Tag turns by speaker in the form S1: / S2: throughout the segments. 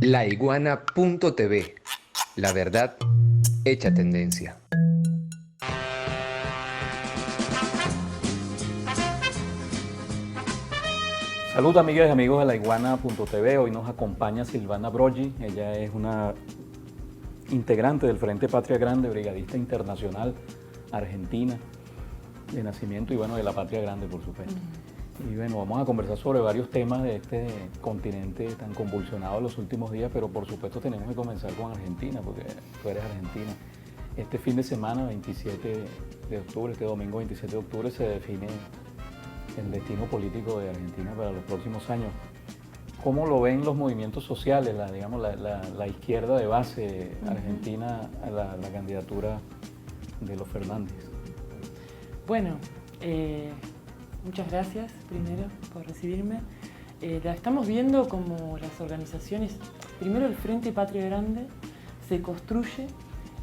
S1: Laiguana.tv. La verdad hecha tendencia.
S2: Saludos amigas y amigos de Laiguana.tv. Hoy nos acompaña Silvana Broggi. Ella es una integrante del Frente Patria Grande, brigadista internacional argentina de nacimiento y bueno, de la Patria Grande, por supuesto. Y bueno, vamos a conversar sobre varios temas de este continente tan convulsionado en los últimos días, pero por supuesto tenemos que comenzar con Argentina, porque tú eres argentina. Este fin de semana, 27 de octubre, este domingo 27 de octubre, se define el destino político de Argentina para los próximos años. ¿Cómo lo ven los movimientos sociales, la izquierda de base argentina a la candidatura de los Fernández?
S3: Bueno, muchas gracias primero por recibirme. La estamos viendo como las organizaciones, primero el Frente Patria Grande se construye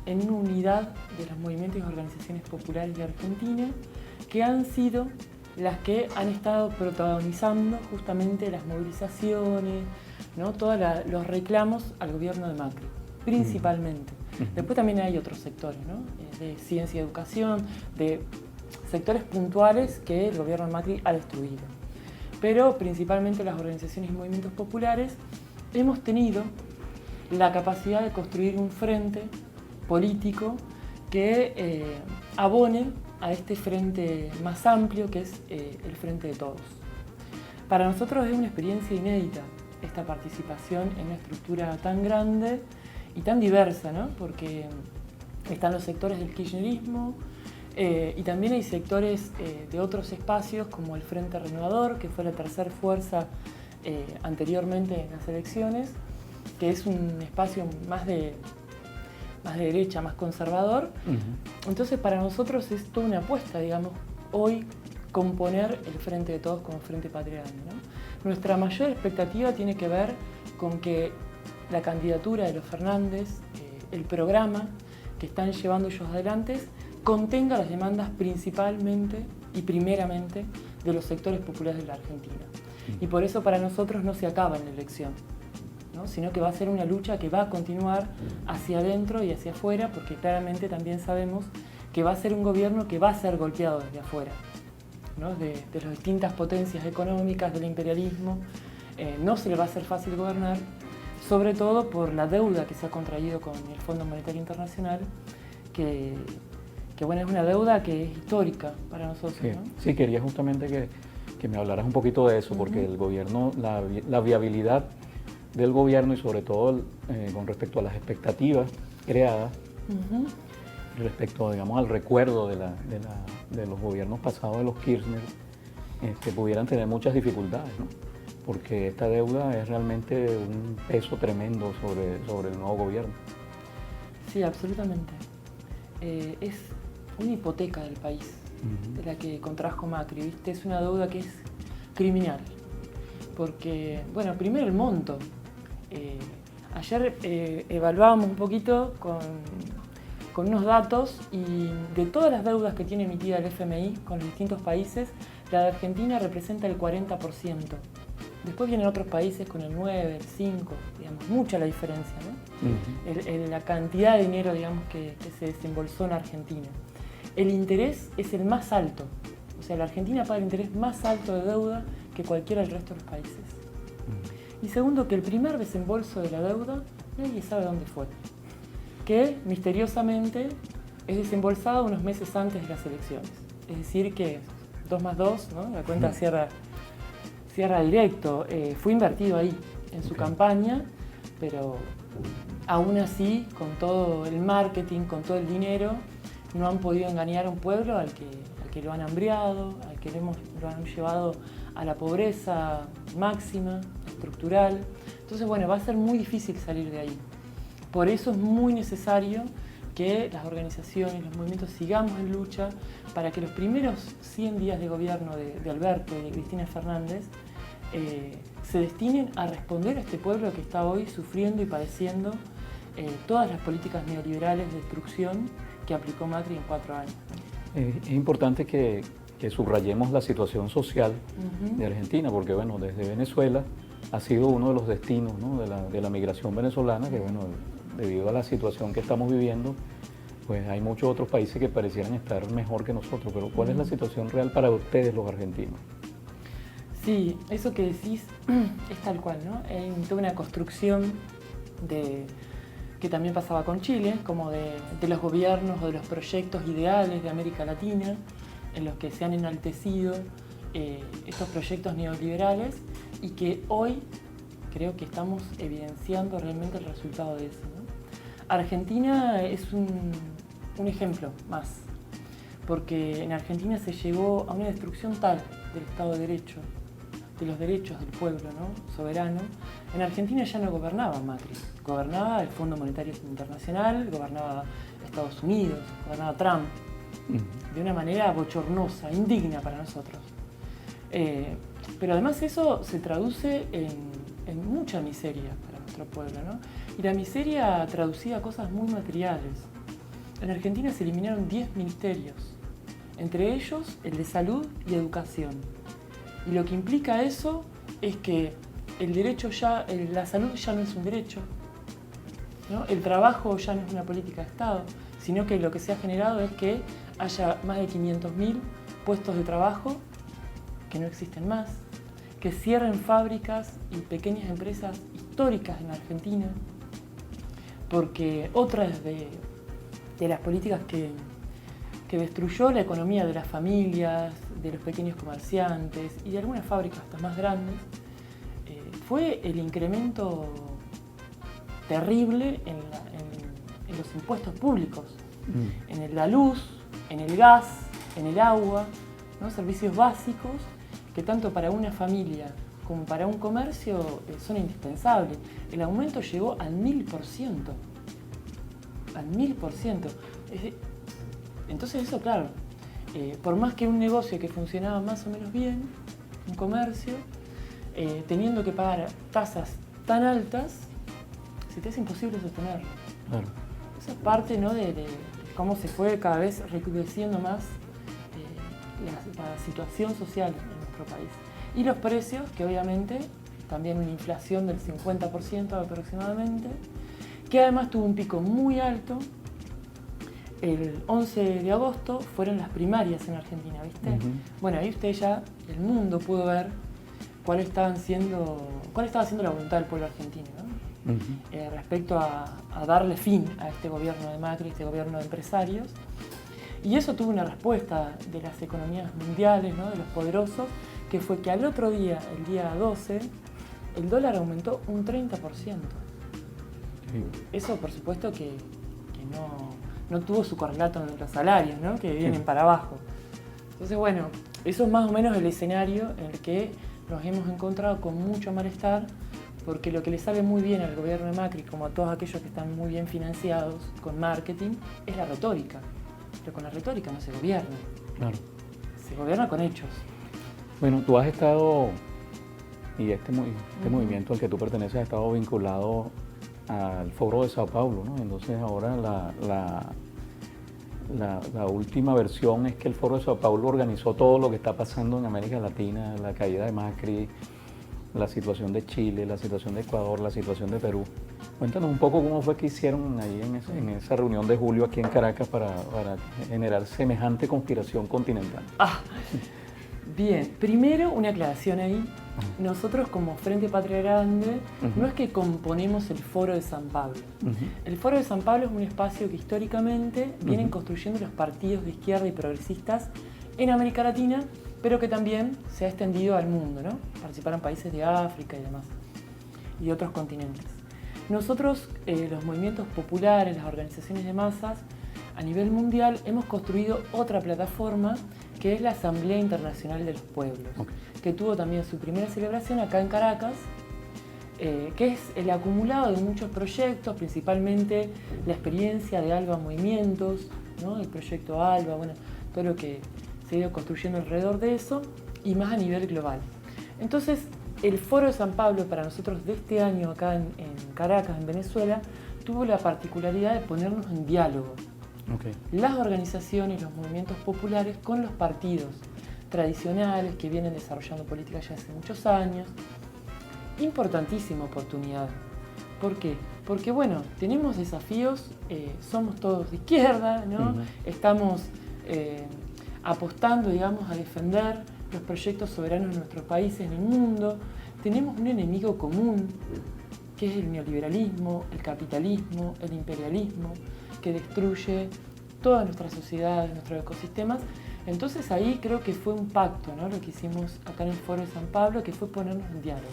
S3: en una unidad de los movimientos y organizaciones populares de Argentina que han sido las que han estado protagonizando justamente las movilizaciones, ¿no? Todos los reclamos al gobierno de Macri, principalmente. Después también hay otros sectores, ¿no? De ciencia y educación, de sectores puntuales que el gobierno de Macri ha destruido. Pero principalmente las organizaciones y movimientos populares hemos tenido la capacidad de construir un frente político que abone a este frente más amplio que es el Frente de Todos. Para nosotros es una experiencia inédita esta participación en una estructura tan grande y tan diversa, ¿no? Porque están los sectores del kirchnerismo y también hay sectores de otros espacios como el Frente Renovador, que fue la tercera fuerza anteriormente en las elecciones, que es un espacio más de derecha, más conservador. Entonces para nosotros es toda una apuesta, digamos, hoy componer el Frente de Todos como Frente Patria Grande, ¿no? Nuestra mayor expectativa tiene que ver con que la candidatura de los Fernández, el programa que están llevando ellos adelante, contenga las demandas principalmente y primeramente de los sectores populares de la Argentina. Y por eso para nosotros no se acaba en la elección, ¿no? Sino que va a ser una lucha que va a continuar hacia adentro y hacia afuera, porque claramente también sabemos que va a ser un gobierno que va a ser golpeado desde afuera, ¿no? De las distintas potencias económicas, del imperialismo. No se le va a hacer fácil gobernar, sobre todo por la deuda que se ha contraído con el Fondo Monetario Internacional, que bueno, es una deuda que es histórica para nosotros,
S2: Sí,
S3: ¿no?
S2: sí, quería justamente que me hablaras un poquito de eso, porque el gobierno, la viabilidad del gobierno y sobre todo con respecto a las expectativas creadas, respecto, digamos, al recuerdo de los gobiernos pasados de los Kirchner, pudieran tener muchas dificultades, ¿no? Porque esta deuda es realmente un peso tremendo sobre el nuevo gobierno.
S3: Sí, absolutamente. Es una hipoteca del país, de la que contrajo Macri, ¿viste? Es una deuda que es criminal, porque, bueno, primero el monto. Ayer evaluábamos un poquito con unos datos y de todas las deudas que tiene emitida el FMI con los distintos países, la de Argentina representa el 40%. Después vienen otros países con el 9, el 5, digamos, mucha la diferencia, ¿no? La cantidad de dinero, digamos, que se desembolsó en Argentina. El interés es el más alto, o sea, la Argentina paga el interés más alto de deuda que cualquiera del resto de los países. Y segundo, que el primer desembolso de la deuda nadie sabe dónde fue, que misteriosamente es desembolsado unos meses antes de las elecciones. Es decir, que 2 más 2, ¿no? La cuenta cierra directo. Fue invertido ahí, en su campaña, pero aún así, con todo el marketing, con todo el dinero, no han podido engañar a un pueblo al que lo han hambriado, al que lo han llevado a la pobreza máxima, estructural. Entonces, bueno, va a ser muy difícil salir de ahí. Por eso es muy necesario que las organizaciones, los movimientos sigamos en lucha para que los primeros 100 días de gobierno de Alberto y de Cristina Fernández se destinen a responder a este pueblo que está hoy sufriendo y padeciendo todas las políticas neoliberales de destrucción que aplicó Macri en 4 años.
S2: Es importante que subrayemos la situación social de Argentina, porque bueno, desde Venezuela ha sido uno de los destinos, ¿no?, de la migración venezolana, que bueno, debido a la situación que estamos viviendo, pues hay muchos otros países que parecieran estar mejor que nosotros, pero ¿cuál es la situación real para ustedes, los argentinos?
S3: Sí, eso que decís es tal cual, ¿no? Hay toda una construcción que también pasaba con Chile, como de los gobiernos o de los proyectos ideales de América Latina, en los que se han enaltecido estos proyectos neoliberales y que hoy creo que estamos evidenciando realmente el resultado de eso, ¿no? Argentina es un ejemplo más, porque en Argentina se llegó a una destrucción tal del Estado de Derecho, de los derechos del pueblo, ¿no?, soberano. En Argentina ya no gobernaba Macri, gobernaba el Fondo Monetario Internacional, gobernaba Estados Unidos, gobernaba Trump, de una manera bochornosa, indigna para nosotros. Pero además eso se traduce en mucha miseria para nuestro pueblo, ¿no? Y la miseria traducía a cosas muy materiales. En Argentina se eliminaron 10 ministerios, entre ellos el de salud y educación. Y lo que implica eso es que la salud ya no es un derecho, ¿no? El trabajo ya no es una política de Estado, sino que lo que se ha generado es que haya más de 500.000 puestos de trabajo que no existen más, que cierren fábricas y pequeñas empresas históricas en Argentina, porque otras de las políticas que destruyó la economía de las familias, de los pequeños comerciantes y de algunas fábricas hasta más grandes, fue el incremento terrible en los impuestos públicos, en la luz, en el gas, en el agua, ¿no?, servicios básicos que tanto para una familia como para un comercio son indispensables. El aumento llegó al 1000%. Al 1000%. Entonces eso, claro, por más que un negocio que funcionaba más o menos bien, un comercio, teniendo que pagar tasas tan altas, se te hace imposible sostenerlo.
S2: Claro.
S3: Eso es parte, ¿no?, de cómo se fue cada vez recrudeciendo más la situación social en nuestro país. Y los precios, que obviamente también una inflación del 50% aproximadamente, que además tuvo un pico muy alto. El 11 de agosto fueron las primarias en Argentina, ¿viste? Bueno, ahí usted ya, el mundo pudo ver cuál estaba siendo la voluntad del pueblo argentino, ¿no? Respecto a darle fin a este gobierno de Macri, este gobierno de empresarios. Y eso tuvo una respuesta de las economías mundiales, ¿no?, de los poderosos, que fue que al otro día, el día 12, el dólar aumentó un 30%. Eso, por supuesto, que no tuvo su correlato en los salarios, ¿no?, que vienen para abajo. Entonces, bueno, eso es más o menos el escenario en el que nos hemos encontrado con mucho malestar, porque lo que le sale muy bien al gobierno de Macri, como a todos aquellos que están muy bien financiados con marketing, es la retórica. Pero con la retórica no se gobierna.
S2: Claro.
S3: Se gobierna con hechos.
S2: Bueno, tú has estado, y este movimiento al que tú perteneces ha estado vinculado al Foro de Sao Paulo, ¿no? Entonces ahora la última versión es que el Foro de Sao Paulo organizó todo lo que está pasando en América Latina, la caída de Macri, la situación de Chile, la situación de Ecuador, la situación de Perú. Cuéntanos un poco cómo fue que hicieron ahí en esa reunión de julio aquí en Caracas para generar semejante conspiración continental.
S3: Bien, primero una aclaración ahí. Nosotros como Frente Patria Grande no es que componemos el Foro de San Pablo. El Foro de San Pablo es un espacio que históricamente vienen construyendo los partidos de izquierda y progresistas en América Latina, pero que también se ha extendido al mundo, ¿no? Participaron países de África y demás, y de otros continentes. Nosotros, los movimientos populares, las organizaciones de masas, a nivel mundial hemos construido otra plataforma que es la Asamblea Internacional de los Pueblos, que tuvo también su primera celebración acá en Caracas, que es el acumulado de muchos proyectos, principalmente la experiencia de ALBA Movimientos, ¿no?, el proyecto ALBA, bueno, todo lo que se ha ido construyendo alrededor de eso, y más a nivel global. Entonces, el Foro de San Pablo para nosotros de este año acá en Caracas, en Venezuela, tuvo la particularidad de ponernos en diálogo. Las organizaciones, los movimientos populares con los partidos tradicionales que vienen desarrollando políticas ya hace muchos años, importantísima oportunidad. ¿Por qué? Porque bueno, tenemos desafíos, somos todos de izquierda, ¿no? Estamos apostando, digamos, a defender los proyectos soberanos de nuestros países en el mundo. Tenemos un enemigo común, que es el neoliberalismo, el capitalismo, el imperialismo, que destruye todas nuestras sociedades, nuestros ecosistemas. Entonces ahí creo que fue un pacto, ¿no? Lo que hicimos acá en el Foro de San Pablo, que fue ponernos en diálogo.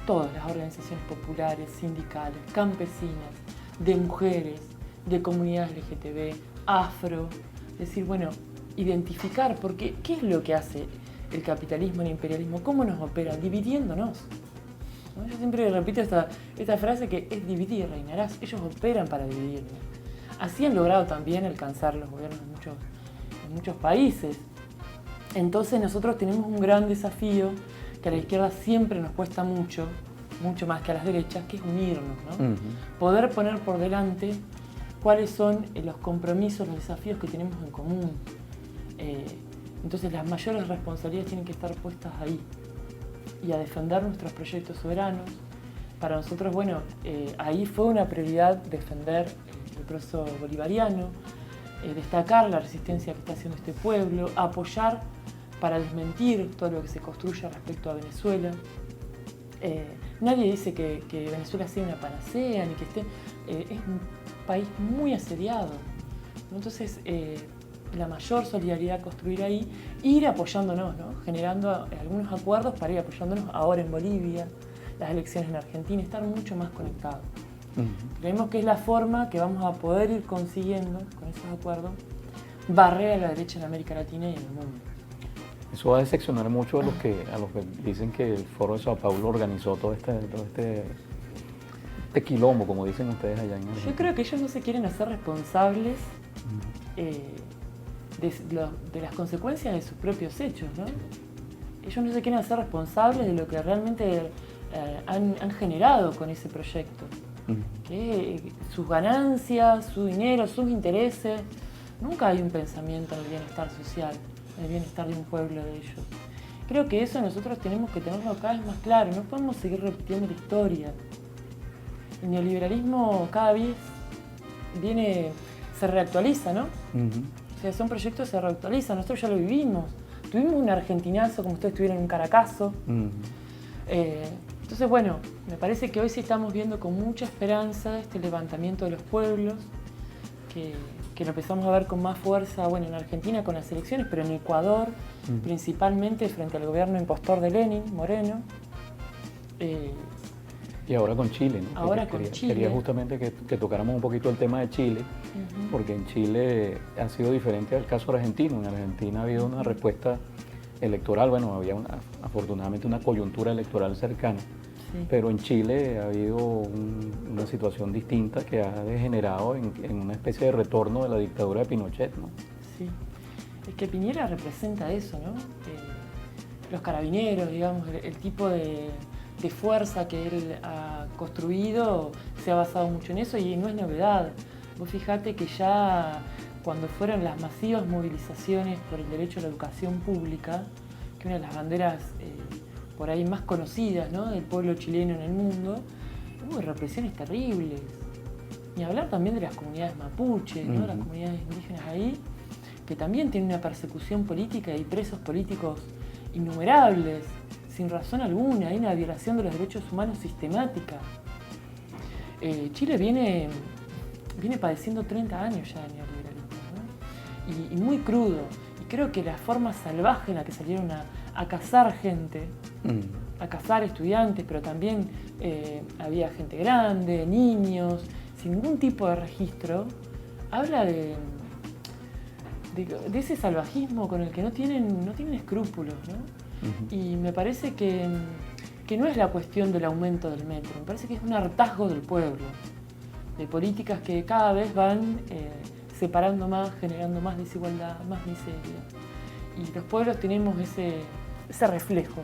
S3: Todas las organizaciones populares, sindicales, campesinas, de mujeres, de comunidades LGTB, afro, es decir, bueno, identificar, porque ¿qué es lo que hace el capitalismo y el imperialismo? ¿Cómo nos opera? Dividiéndonos. ¿No? Yo siempre repito esta frase que es dividir, reinarás. Ellos operan para dividirnos. Así han logrado también alcanzar los gobiernos en muchos países. Entonces nosotros tenemos un gran desafío que a la izquierda siempre nos cuesta mucho más que a las derechas, que es unirnos, ¿no? Poder poner por delante cuáles son los compromisos, los desafíos que tenemos en común. Entonces las mayores responsabilidades tienen que estar puestas ahí y a defender nuestros proyectos soberanos. Para nosotros, bueno, ahí fue una prioridad defender el proceso bolivariano, destacar la resistencia que está haciendo este pueblo, apoyar para desmentir todo lo que se construye respecto a Venezuela. Nadie dice que Venezuela sea una panacea, ni que esté... es un país muy asediado. Entonces, la mayor solidaridad a construir ahí, ir apoyándonos, ¿no? Generando algunos acuerdos para ir apoyándonos ahora en Bolivia, las elecciones en Argentina, estar mucho más conectados. Creemos que es la forma que vamos a poder ir consiguiendo, con esos acuerdos, barrer a la derecha en América Latina y en el mundo.
S2: Eso va a decepcionar mucho a los que dicen que el Foro de Sao Paulo organizó todo este quilombo, como dicen ustedes allá en Argentina.
S3: Yo creo que ellos no se quieren hacer responsables de las consecuencias de sus propios hechos, ¿no? Ellos no se quieren hacer responsables de lo que realmente han generado con ese proyecto. Que sus ganancias, su dinero, sus intereses. Nunca hay un pensamiento en el bienestar social, en el bienestar de un pueblo de ellos. Creo que eso nosotros tenemos que tenerlo cada vez más claro. No podemos seguir repitiendo la historia. El neoliberalismo cada vez se reactualiza, ¿no? O sea, son proyectos que se reactualizan. Nosotros ya lo vivimos. Tuvimos un argentinazo, como ustedes tuvieron un Caracazo. Entonces, bueno, me parece que hoy sí estamos viendo con mucha esperanza este levantamiento de los pueblos, que lo empezamos a ver con más fuerza, bueno, en Argentina con las elecciones, pero en Ecuador, principalmente frente al gobierno impostor de Lenin, Moreno.
S2: Y ahora con Chile, ¿no?
S3: Ahora con Chile.
S2: Quería justamente que tocáramos un poquito el tema de Chile, porque en Chile ha sido diferente al caso argentino. En Argentina ha habido una respuesta electoral, bueno, había afortunadamente una coyuntura electoral cercana, pero en Chile ha habido una situación distinta que ha degenerado en una especie de retorno de la dictadura de Pinochet, ¿no?
S3: Sí, es que Piñera representa eso, ¿no? Los carabineros, digamos, el tipo de fuerza que él ha construido se ha basado mucho en eso y no es novedad. Vos fijate que ya cuando fueron las masivas movilizaciones por el derecho a la educación pública, que una de las banderas por ahí más conocidas, ¿no?, del pueblo chileno en el mundo, hubo represiones terribles. Ni hablar también de las comunidades mapuches, ¿no?, las comunidades indígenas ahí, que también tienen una persecución política y presos políticos innumerables, sin razón alguna. Hay una violación de los derechos humanos sistemática. Chile viene padeciendo 30 años ya de neoliberalismo, ¿no? Y muy crudo. Y creo que la forma salvaje en la que salieron a cazar gente, a cazar estudiantes, pero también había gente grande, niños, sin ningún tipo de registro, habla de ese salvajismo con el que no tienen escrúpulos, ¿no? Y me parece que no es la cuestión del aumento del metro, me parece que es un hartazgo del pueblo, de políticas que cada vez van separando más, generando más desigualdad, más miseria. Y los pueblos tenemos ese reflejo,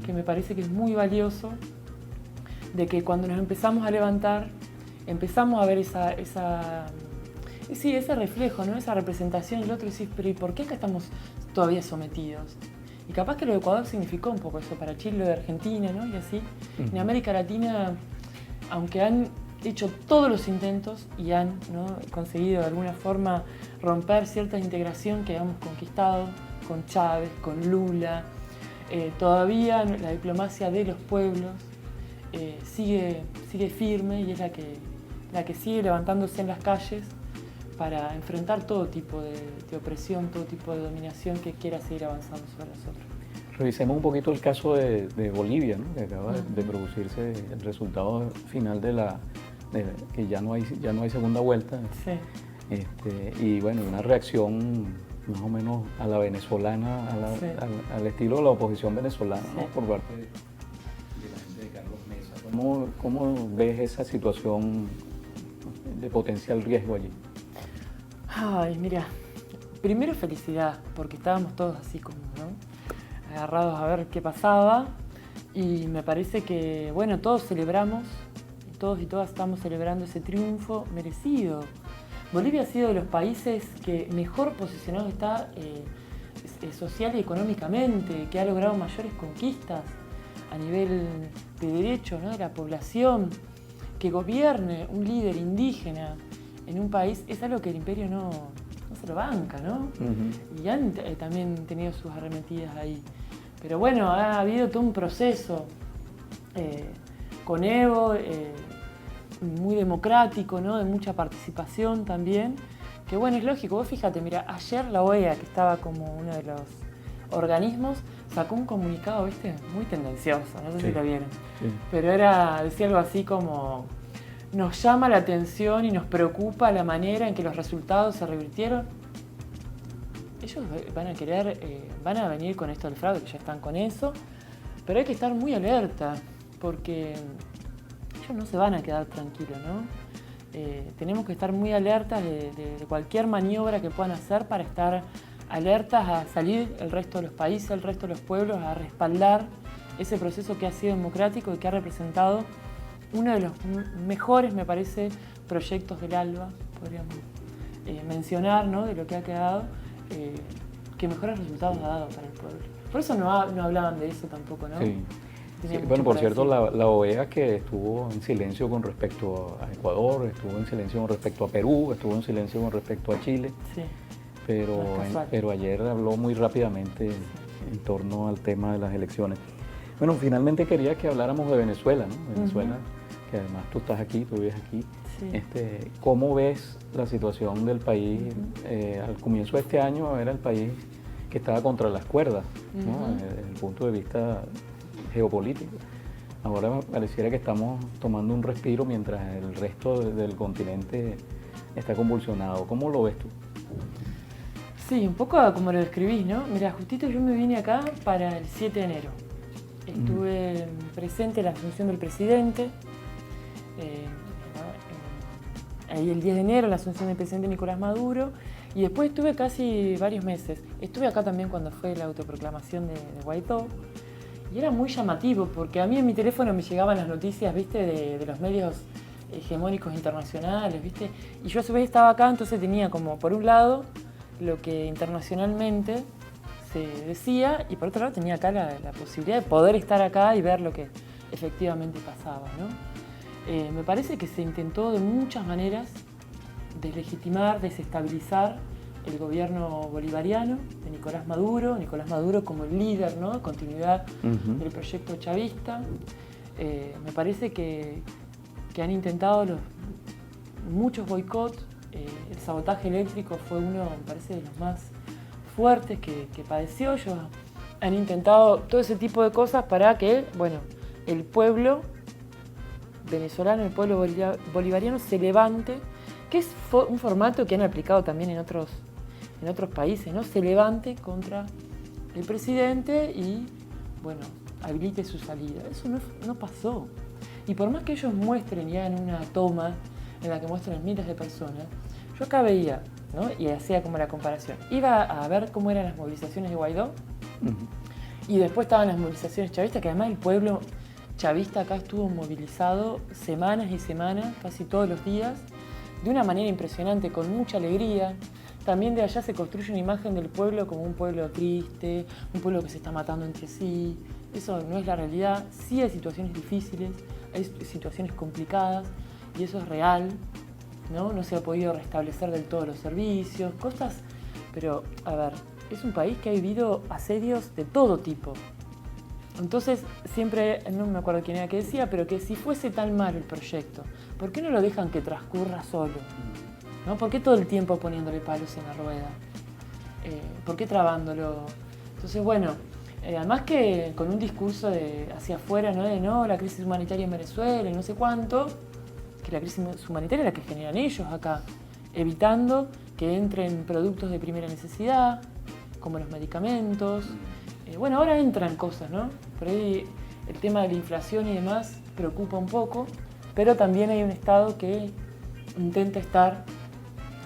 S3: que me parece que es muy valioso, de que cuando nos empezamos a levantar, empezamos a ver ese reflejo, ¿no?, esa representación del otro, y decís, pero ¿y por qué acá estamos todavía sometidos? Y capaz que lo de Ecuador significó un poco eso para Chile, lo de Argentina, ¿no? Y así. En América Latina, aunque han hecho todos los intentos y han, ¿no?, conseguido de alguna forma romper cierta integración que habíamos conquistado con Chávez, con Lula, todavía la diplomacia de los pueblos sigue firme y es la que sigue levantándose en las calles para enfrentar todo tipo de opresión, todo tipo de dominación que quiera seguir avanzando sobre nosotros.
S2: Revisemos un poquito el caso de Bolivia, ¿no?, que acaba de producirse el resultado final que ya no hay segunda vuelta.
S3: Sí.
S2: Y bueno, una reacción más o menos a la venezolana,
S3: Sí.
S2: al estilo de la oposición venezolana,
S3: Sí.
S2: ¿no?, por parte de la gente de Carlos Mesa. ¿Cómo ves esa situación de potencial riesgo allí?
S3: Ay, mira, primero felicidad, porque estábamos todos así como, ¿no?, agarrados a ver qué pasaba, y me parece que, bueno, todos celebramos, todos y todas estamos celebrando ese triunfo merecido. Bolivia ha sido de los países que mejor posicionado está social y económicamente, que ha logrado mayores conquistas a nivel de derechos, ¿no?, de la población. Que gobierne un líder indígena en un país es algo que el imperio no se lo banca, ¿no? Y han también tenido sus arremetidas ahí. Pero bueno, ha habido todo un proceso con Evo, muy democrático, ¿no?, de mucha participación también, que bueno, es lógico. Vos fíjate, mira, ayer la OEA, que estaba como uno de los organismos, sacó un comunicado, ¿viste?, muy tendencioso, no sé si lo vieron, pero decía algo así como: nos llama la atención y nos preocupa la manera en que los resultados se revirtieron. Ellos van a venir con esto del fraude, que ya están con eso, pero hay que estar muy alerta, porque ellos no se van a quedar tranquilos, ¿no? Tenemos que estar muy alertas de cualquier maniobra que puedan hacer para estar alertas a salir el resto de los países, el resto de los pueblos, a respaldar ese proceso que ha sido democrático y que ha representado uno de los mejores, me parece, proyectos del ALBA, podríamos mencionar, ¿no?, de lo que ha quedado, que mejores resultados ha dado para el pueblo. Por eso no hablaban de eso tampoco, ¿no?
S2: Sí. Sí, bueno, por cierto, la OEA, que estuvo en silencio con respecto a Ecuador, estuvo en silencio con respecto a Perú, estuvo en silencio con respecto a Chile,
S3: sí,
S2: pero ayer habló muy rápidamente en torno al tema de las elecciones. Bueno, finalmente quería que habláramos de Venezuela, ¿no? Venezuela, que además tú estás aquí, tú vives aquí. Sí. ¿Cómo ves la situación del país? Al comienzo de este año era el país que estaba contra las cuerdas, ¿no?, desde el punto de vista geopolítico. Ahora pareciera que estamos tomando un respiro mientras el resto del continente está convulsionado. ¿Cómo lo ves tú?
S3: Sí, un poco como lo describís, ¿no? Mira, justito yo me vine acá para el 7 de enero. Estuve presente en la asunción del presidente. Ahí el 10 de enero, la asunción del presidente Nicolás Maduro. Y después estuve casi varios meses. Estuve acá también cuando fue la autoproclamación de Guaidó. Y era muy llamativo, porque a mí en mi teléfono me llegaban las noticias, ¿viste?, de los medios hegemónicos internacionales, ¿viste? Y yo a su vez estaba acá, entonces tenía como, por un lado, lo que internacionalmente se decía, y por otro lado tenía acá la posibilidad de poder estar acá y ver lo que efectivamente pasaba, ¿no? Me parece que se intentó de muchas maneras deslegitimar, desestabilizar el gobierno bolivariano de Nicolás Maduro como el líder, ¿no?, continuidad del proyecto chavista. Me parece que han intentado muchos boicots. El sabotaje eléctrico fue uno, me parece, de los más fuertes que padeció. Ellos han intentado todo ese tipo de cosas para que, bueno, el pueblo venezolano, el pueblo bolivariano se levante, que es un formato que han aplicado también en otros países, ¿no? Se levante contra el presidente y, bueno, habilite su salida. Eso no pasó. Y por más que ellos muestren ya en una toma en la que muestran miles de personas, yo acá veía, ¿no?, y hacía como la comparación. Iba a ver cómo eran las movilizaciones de Guaidó y después estaban las movilizaciones chavistas, que además el pueblo chavista acá estuvo movilizado semanas y semanas, casi todos los días, de una manera impresionante, con mucha alegría. también de allá se construye una imagen del pueblo como un pueblo triste, un pueblo que se está matando entre sí. Eso no es la realidad. Sí hay situaciones difíciles, hay situaciones complicadas y eso es real, ¿no? No se ha podido restablecer del todo los servicios, cosas, pero a ver, es un país que ha vivido asedios de todo tipo. Entonces, siempre, no me acuerdo quién era que decía, pero que si fuese tan mal el proyecto, ¿por qué no lo dejan que transcurra solo? ¿No? ¿Por qué todo el tiempo poniéndole palos en la rueda? ¿Por qué trabándolo? Entonces, bueno, además que con un discurso hacia afuera, ¿no? De no, la crisis humanitaria en Venezuela y no sé cuánto, que la crisis humanitaria es la que generan ellos acá, evitando que entren productos de primera necesidad, como los medicamentos. Bueno, ahora entran cosas, ¿no? Por ahí el tema de la inflación y demás preocupa un poco, pero también hay un Estado que intenta estar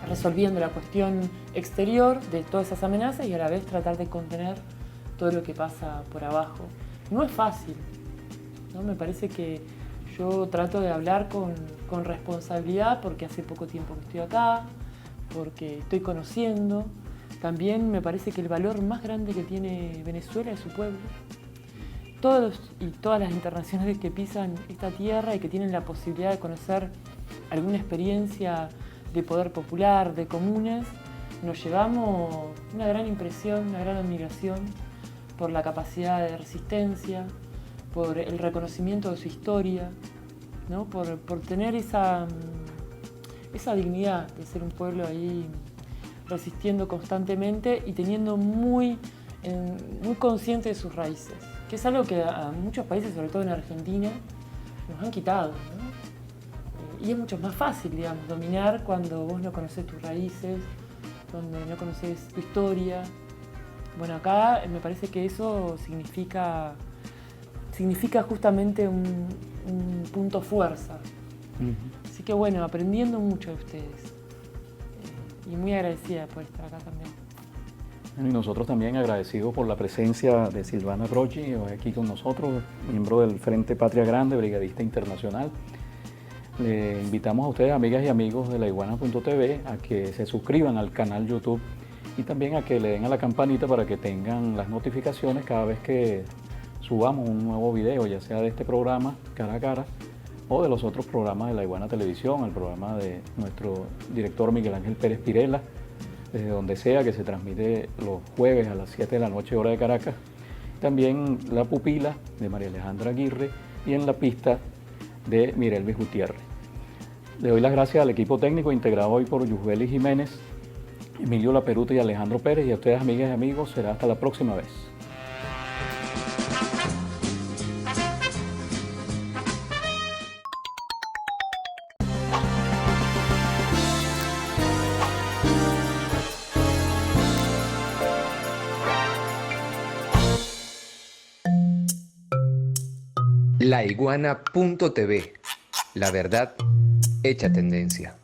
S3: resolviendo la cuestión exterior de todas esas amenazas y a la vez tratar de contener todo lo que pasa por abajo. No es fácil, ¿no? Me parece que yo trato de hablar con responsabilidad porque hace poco tiempo que estoy acá, porque estoy conociendo. También me parece que el valor más grande que tiene Venezuela es su pueblo. Todos y todas las internacionales que pisan esta tierra y que tienen la posibilidad de conocer alguna experiencia de poder popular, de comunes, nos llevamos una gran impresión, una gran admiración por la capacidad de resistencia, por el reconocimiento de su historia, ¿no? por tener esa dignidad de ser un pueblo ahí resistiendo constantemente y teniendo muy consciente de sus raíces, que es algo que a muchos países, sobre todo en Argentina, nos han quitado, ¿no? Y es mucho más fácil, digamos, dominar cuando vos no conocés tus raíces, donde no conocés tu historia. Bueno, acá me parece que eso significa justamente un punto fuerza. Así que bueno, aprendiendo mucho de ustedes. Y muy agradecida por estar acá también.
S2: Y nosotros también agradecidos por la presencia de Silvana Broggi, hoy aquí con nosotros, miembro del Frente Patria Grande, brigadista internacional. Le invitamos a ustedes, amigas y amigos de laiguana.tv, a que se suscriban al canal YouTube y también a que le den a la campanita para que tengan las notificaciones cada vez que subamos un nuevo video, ya sea de este programa, Cara a Cara, o de los otros programas de La Iguana Televisión, el programa de nuestro director Miguel Ángel Pérez Pirela, desde donde sea, que se transmite los jueves a las 7 de la noche, hora de Caracas. También La Pupila, de María Alejandra Aguirre, y En la Pista, de Mirelvis Gutiérrez. Le doy las gracias al equipo técnico integrado hoy por Yusbeli Jiménez, Emilio Laperuta y Alejandro Pérez, y a ustedes, amigas y amigos, será hasta la próxima vez.
S1: Laiguana.tv. La verdad hecha tendencia.